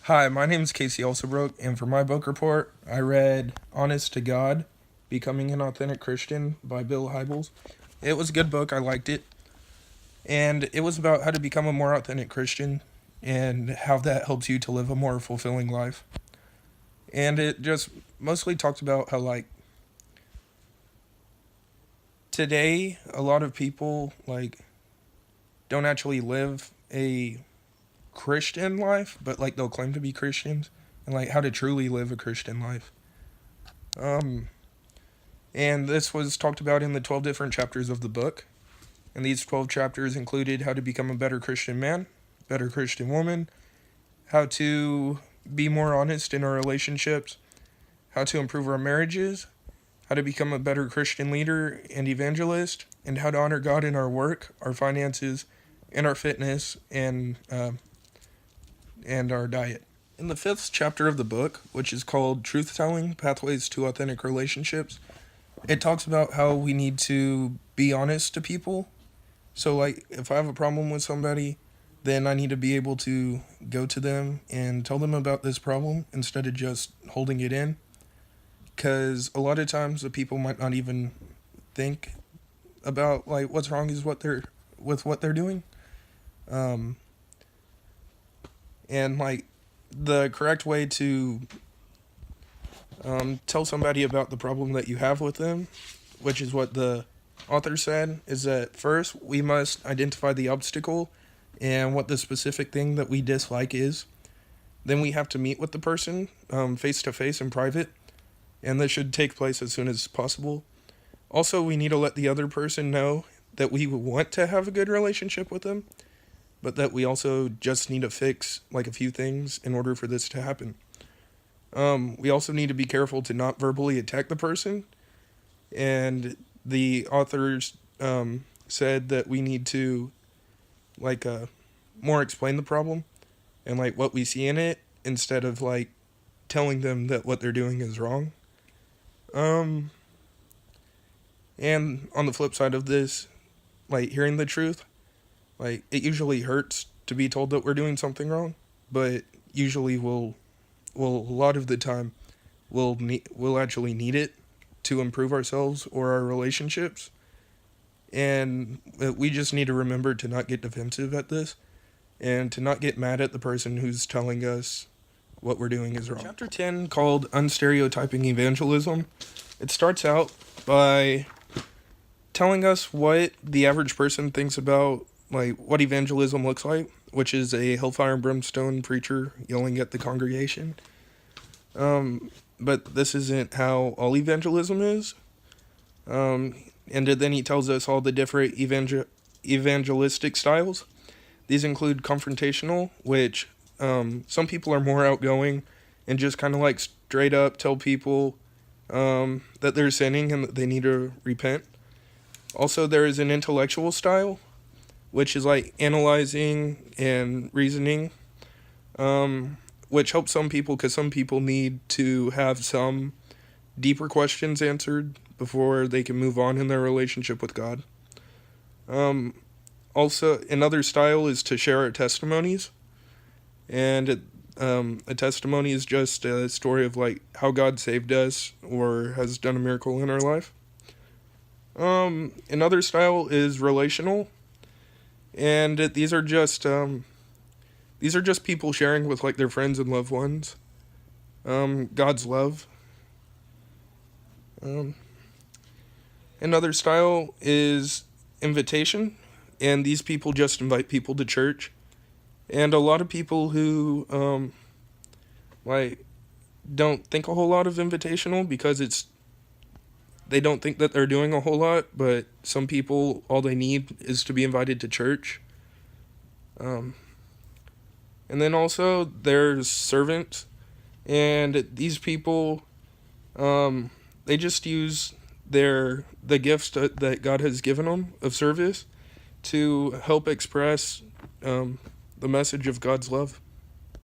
Hi, my name is Casey Elsabrook, and for my book report, I read Honest to God Becoming an Authentic Christian by Bill Hybels. It was a good book, I liked it, and it was about how to become a more authentic Christian and how that helps you to live a more fulfilling life. And it just mostly talked about how, like, today, a lot of people, like, don't actually live a Christian life, but, like, they'll claim to be Christians, and, like, how to truly live a Christian life. Um, And this was talked about in the 12 different chapters of the book. And these 12 chapters included how to become a better Christian man, better Christian woman, how to be more honest in our relationships, how to improve our marriages, how to become a better Christian leader and evangelist, and how to honor God in our work, our finances, and our fitness, and our diet. In the fifth chapter of the book, which is called Truth Telling Pathways to Authentic Relationships, it talks about how we need to be honest to people. So, like, if I have a problem with somebody, then I need to be able to go to them and tell them about this problem instead of just holding it in. Because a lot of times the people might not even think about, like, what's wrong is what they're doing. Um, and, like, the correct way to tell somebody about the problem that you have with them, which is what the author said, is that first we must identify the obstacle and what the specific thing that we dislike is. Then we have to meet with the person face to face in private, and this should take place as soon as possible. Also, we need to let the other person know that we want to have a good relationship with them, but that we also just need to fix like a few things in order for this to happen. We also need to be careful to not verbally attack the person, and the authors said that we need to like more explain the problem and like what we see in it instead of like telling them that what they're doing is wrong. Um, and on the flip side of this, like hearing the truth, like it usually hurts to be told that we're doing something wrong, but usually will a lot of the time we'll actually need it to improve ourselves or our relationships. And we just need to remember to not get defensive at this and to not get mad at the person who's telling us what we're doing is wrong. Chapter 10, called Unstereotyping Evangelism, it starts out by telling us what the average person thinks about like what evangelism looks like, which is a hellfire and brimstone preacher yelling at the congregation. But this isn't how all evangelism is. Um, and then he tells us all the different evangelistic styles. These include confrontational, which some people are more outgoing and just kind of like straight up tell people that they're sinning and that they need to repent. Also, there is an intellectual style, which is like analyzing and reasoning, which helps some people because some people need to have some deeper questions answered before they can move on in their relationship with God. Um, Also, another style is to share our testimonies, and a testimony is just a story of like how God saved us or has done a miracle in our life. Another style is relational, and these are just people sharing with like their friends and loved ones God's love. Um, Another style is invitation, and these people just invite people to church. And a lot of people who like don't think a whole lot of invitational because they don't think that they're doing a whole lot, but some people all they need is to be invited to church. Um, and then also there's servants, and these people um, they just use the gifts that God has given them of service to help express the message of God's love.